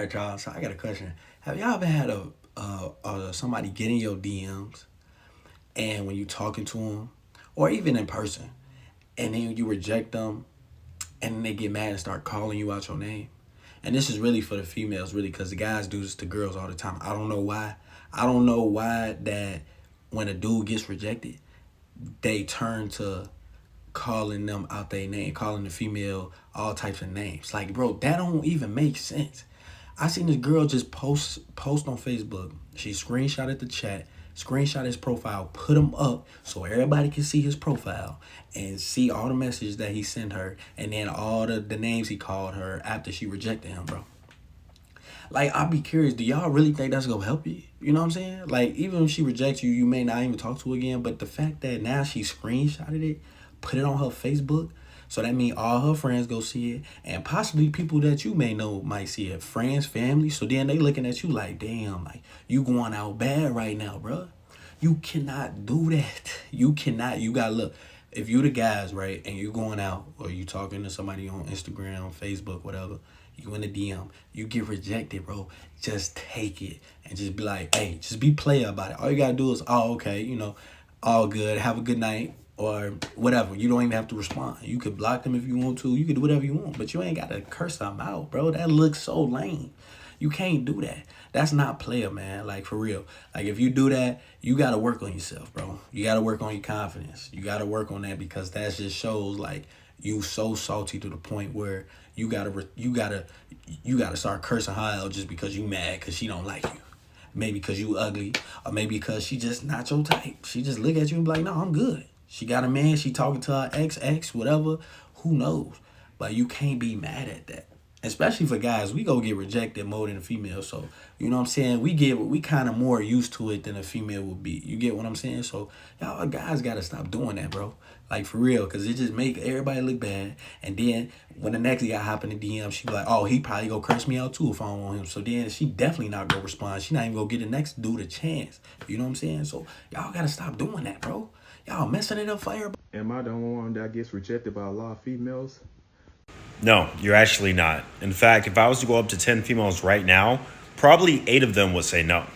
Alright, y'all. So I got a question. Have y'all ever had somebody get in your DMs and when you talking to them, or even in person, and then you reject them, and then they get mad and start calling you out your name? And this is really for the females, really, because the guys do this to girls all the time. I don't know why. I don't know why that when a dude gets rejected, they turn to calling them out their name, calling the female all types of names. Like, bro, that don't even make sense. I seen this girl just post on Facebook. She screenshotted the chat, screenshot his profile, put him up so everybody can see his profile and see all the messages that he sent her, and then all the names he called her after she rejected him, bro. Like, I'd be curious, do y'all really think that's gonna help you? You know what I'm saying? Like, even if she rejects you, you may not even talk to her again. But the fact that now she screenshotted it, put it on her Facebook, so that means all her friends go see it, and possibly people that you may know might see it, friends, family. So then they looking at you like, damn, like you going out bad right now, bro. You cannot do that. You cannot. You gotta look. If you the guys, right, and you going out or you talking to somebody on Instagram, Facebook, whatever, you in the DM, you get rejected, bro. Just take it and just be like, hey, just be player about it. All you gotta do is, oh, okay, all good. Have a good night or whatever. You don't even have to respond. You could block them if you want to. You could do whatever you want, but you ain't gotta curse them out, bro. That looks so lame. You can't do that. That's not player, man. Like, for real. Like, if you do that, you got to work on yourself, bro. You got to work on your confidence. You got to work on that, because that just shows, like, you so salty to the point where you gotta start cursing her out just because you mad because she don't like you. Maybe because you ugly, or maybe because she just not your type. She just look at you and be like, no, I'm good. She got a man. She talking to her ex, whatever. Who knows? But you can't be mad at that. Especially for guys, we go get rejected more than a female. So, you know what I'm saying? We kind of more used to it than a female would be. You get what I'm saying? So, y'all guys got to stop doing that, bro. Like, for real, because it just make everybody look bad. And then when the next guy hop in the DM, she be like, oh, he probably go curse me out too if I don't want him. So then she definitely not going to respond. She not even going to get the next dude a chance. You know what I'm saying? So, y'all got to stop doing that, bro. Y'all messing it up for everybody. Am I the only one that gets rejected by a lot of females? No, you're actually not. In fact, if I was to go up to 10 females right now, probably 8 of them would say no.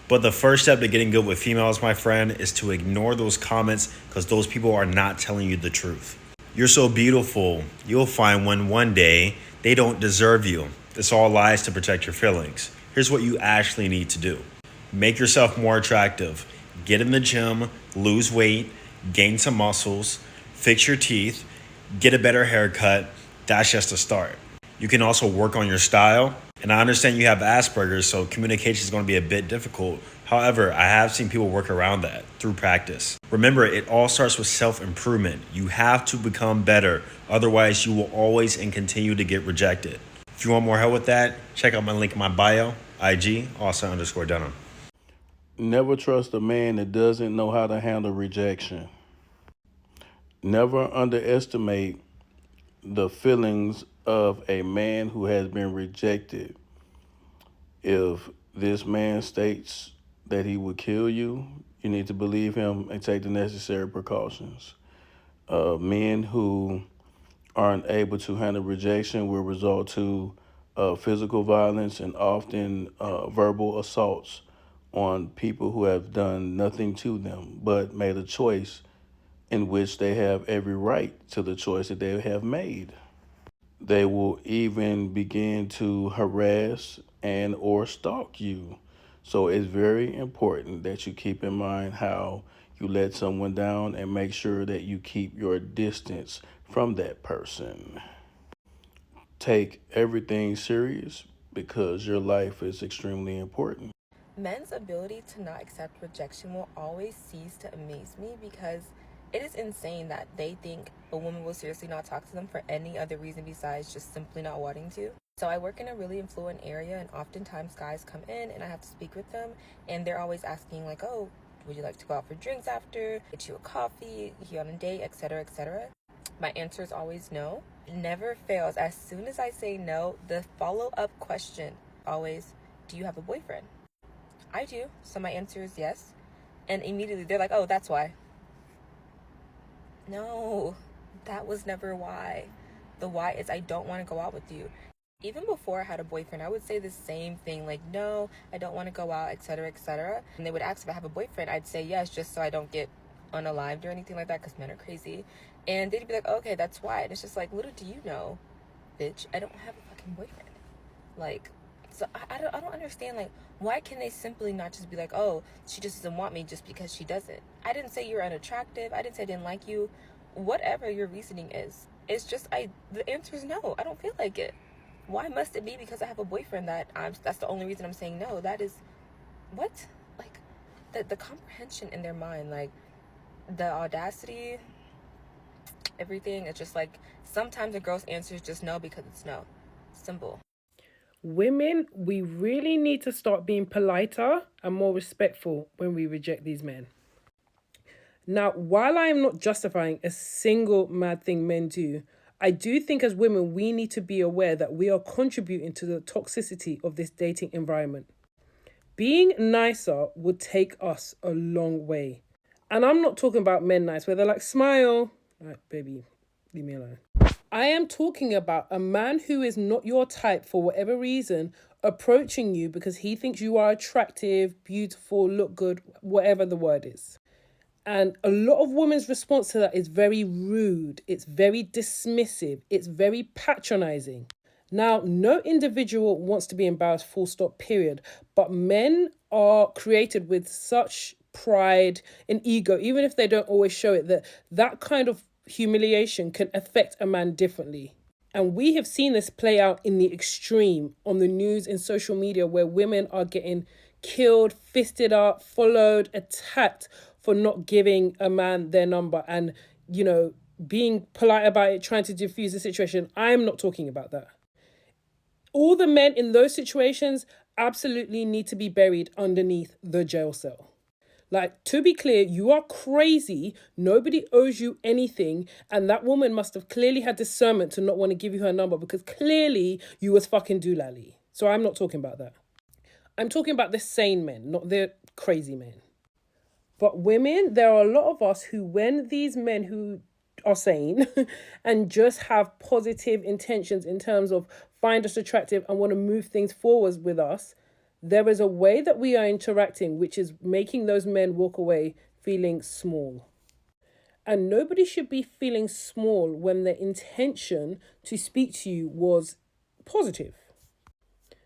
But the first step to getting good with females, my friend, is to ignore those comments, because those people are not telling you the truth. You're so beautiful, you'll find one day they don't deserve you. It's all lies to protect your feelings. Here's what you actually need to do. Make yourself more attractive. Get in the gym, lose weight, gain some muscles, fix your teeth, get a better haircut. That's just a start. You can also work on your style. And I understand you have Asperger's, so communication is going to be a bit difficult. However, I have seen people work around that through practice. Remember, it all starts with self-improvement. You have to become better. Otherwise, you will always and continue to get rejected. If you want more help with that, check out my link in my bio, IG, Austin_Dunham. Never trust a man that doesn't know how to handle rejection. Never underestimate the feelings of a man who has been rejected. If this man states that he would kill you, you need to believe him and take the necessary precautions. Men who aren't able to handle rejection will resort to physical violence and often verbal assaults on people who have done nothing to them but made a choice in which they have every right to the choice that they have made. They will even begin to harass and or stalk you. So it's very important that you keep in mind how you let someone down and make sure that you keep your distance from that person. Take everything serious because your life is extremely important. Men's ability to not accept rejection will always cease to amaze me, because it is insane that they think a woman will seriously not talk to them for any other reason besides just simply not wanting to. So I work in a really affluent area, and oftentimes guys come in and I have to speak with them, and they're always asking like, oh, would you like to go out for drinks after, get you a coffee, get you on a date, etc., etc. My answer is always no. It never fails. As soon as I say no, the follow-up question always, do you have a boyfriend? I do. So my answer is yes. And immediately they're like, oh, that's why. No, that was never why. The why is I don't want to go out with you. Even before I had a boyfriend, I would say the same thing, like, no, I don't want to go out, etc., etc. And they would ask if I have a boyfriend. I'd say yes, just so I don't get unalived or anything like that, because men are crazy. And they'd be like, okay, that's why. And it's just like, little do you know, bitch, I don't have a fucking boyfriend. Like, so I don't understand, like, why can they simply not just be like, oh, she just doesn't want me just because she doesn't? I didn't say you're unattractive. I didn't say I didn't like you. Whatever your reasoning is, it's just, the answer is no. I don't feel like it. Why must it be because I have a boyfriend that's the only reason I'm saying no? That is, what? Like, the comprehension in their mind, like, the audacity, everything. It's just like, sometimes a girl's answer is just no because it's no. Simple. Women, we really need to start being politer and more respectful when we reject these men. Now, while I am not justifying a single mad thing men do, I do think as women, we need to be aware that we are contributing to the toxicity of this dating environment. Being nicer would take us a long way. And I'm not talking about men nice, where they're like, smile. Like, baby, leave me alone. I am talking about a man who is not your type for whatever reason, approaching you because he thinks you are attractive, beautiful, look good, whatever the word is. And a lot of women's response to that is very rude. It's very dismissive. It's very patronizing. Now, no individual wants to be embarrassed, full stop, period. But men are created with such pride and ego, even if they don't always show it, that kind of humiliation can affect a man differently. And we have seen this play out in the extreme on the news and social media, where women are getting killed, fisted up, followed, attacked for not giving a man their number and, being polite about it, trying to diffuse the situation. I'm not talking about that. All the men in those situations absolutely need to be buried underneath the jail cell. Like, to be clear, you are crazy. Nobody owes you anything. And that woman must have clearly had discernment to not want to give you her number, because clearly you was fucking doolally. So I'm not talking about that. I'm talking about the sane men, not the crazy men. But women, there are a lot of us who, when these men who are sane and just have positive intentions in terms of find us attractive and want to move things forwards with us, there is a way that we are interacting which is making those men walk away feeling small. And nobody should be feeling small when their intention to speak to you was positive.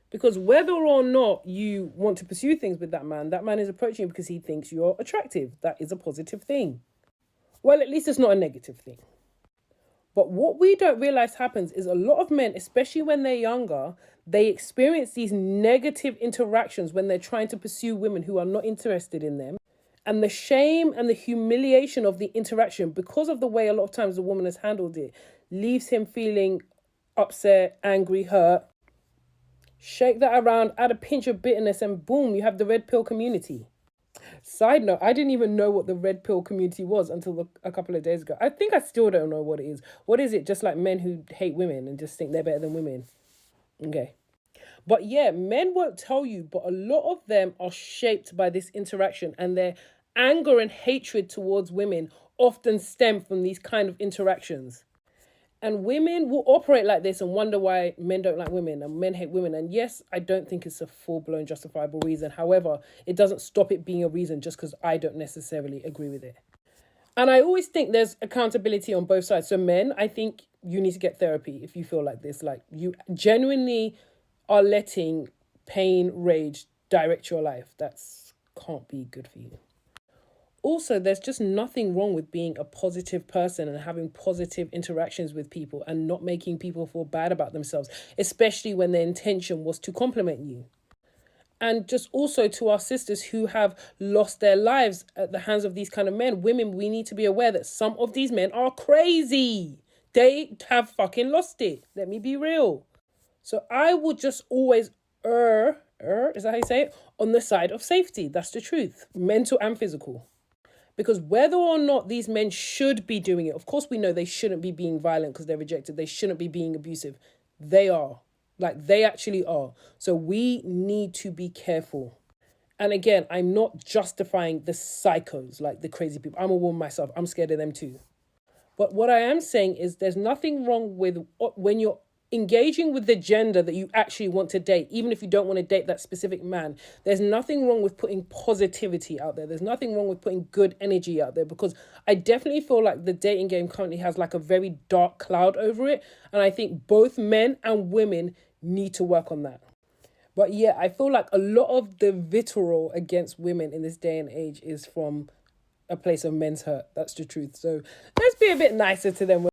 Because whether or not you want to pursue things with that man is approaching you because he thinks you're attractive. That is a positive thing. Well, at least it's not a negative thing. But what we don't realize happens is a lot of men, especially when they're younger, they experience these negative interactions when they're trying to pursue women who are not interested in them. And the shame and the humiliation of the interaction, because of the way a lot of times the woman has handled it, leaves him feeling upset, angry, hurt. Shake that around, add a pinch of bitterness, and boom, you have the red pill community. Side note, I didn't even know what the red pill community was until a couple of days ago. I think I still don't know what it is. What is it? Just like men who hate women and just think they're better than women? Okay. But yeah, men won't tell you, but a lot of them are shaped by this interaction, and their anger and hatred towards women often stem from these kind of interactions. And women will operate like this and wonder why men don't like women and men hate women. And yes, I don't think it's a full-blown justifiable reason. However, it doesn't stop it being a reason just because I don't necessarily agree with it. And I always think there's accountability on both sides. So men, I think you need to get therapy if you feel like this. Like, you genuinely are letting pain, rage direct your life. That's can't be good for you. Also, there's just nothing wrong with being a positive person and having positive interactions with people and not making people feel bad about themselves, especially when their intention was to compliment you. And just also to our sisters who have lost their lives at the hands of these kind of men, women, we need to be aware that some of these men are crazy. They have fucking lost it. Let me be real. So I would just always is that how you say it? On the side of safety. That's the truth. Mental and physical. Because whether or not these men should be doing it, of course we know they shouldn't be being violent because they're rejected. They shouldn't be being abusive. They are. Like, they actually are. So we need to be careful. And again, I'm not justifying the psychos, like the crazy people. I'm a woman myself. I'm scared of them too. But what I am saying is there's nothing wrong with when you're engaging with the gender that you actually want to date, even if you don't want to date that specific man. There's nothing wrong with putting positivity out there. There's nothing wrong with putting good energy out there, because I definitely feel like the dating game currently has like a very dark cloud over it. And I think both men and women need to work on that. But yeah, I feel like a lot of the vitriol against women in this day and age is from a place of men's hurt. That's the truth. So let's be a bit nicer to them.